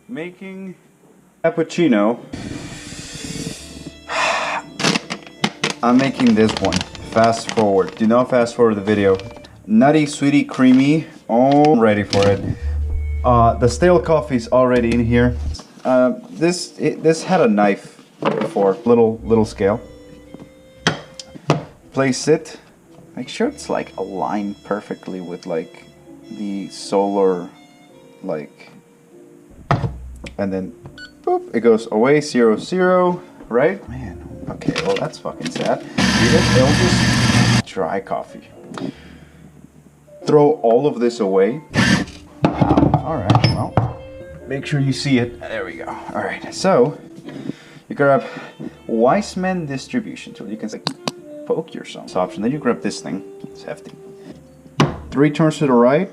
Making cappuccino. I'm making this one. Fast forward. Do not fast forward the video. Nutty, sweetie, creamy. All ready for it. The stale coffee is already in here. This had a knife before, little scale. Place it. Make sure it's like aligned perfectly with like the solar, like, and then boop, it goes away 0, 0, right? Man, okay, well that's fucking sad. It'll just dry coffee. Throw all of this away. All right, well, make sure you see it. There we go. All right, so you grab Weissman distribution tool. You can say poke yourself. This option. Then you grab this thing. It's hefty. 3 turns to the right,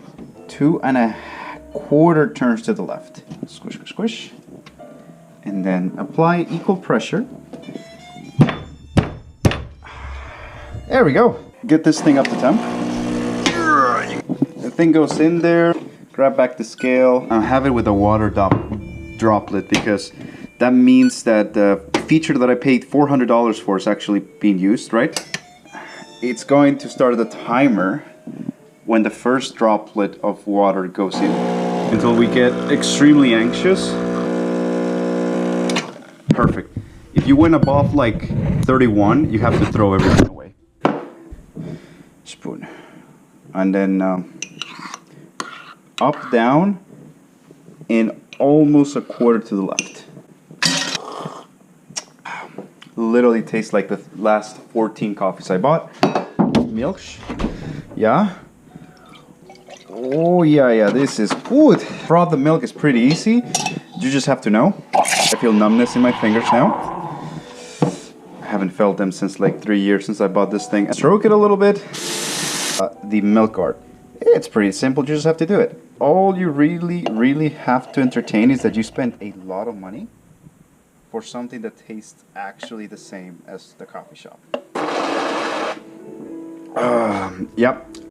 2 1/4 turns to the left. Squish, squish, squish, and then apply equal pressure. There we go. Get this thing up to temp. The thing goes in there. Grab back the scale. I have it with a water droplet because that means that the feature that I paid $400 for is actually being used, right? It's going to start the timer when the first droplet of water goes in until we get extremely anxious. Perfect. If you went above like 31, you have to throw everything away. Spoon. And then up, down, and almost 1/4 to the left. Literally tastes like the last 14 coffees I bought. Milk. Yeah. Oh yeah, this is good. Froth the milk is pretty easy. You just have to know. I feel numbness in my fingers now. I haven't felt them since like 3 years since I bought this thing. Stroke it a little bit. The milk art. It's pretty simple, you just have to do it. All you really have to entertain is that you spend a lot of money for something that tastes actually the same as the coffee shop. Yep,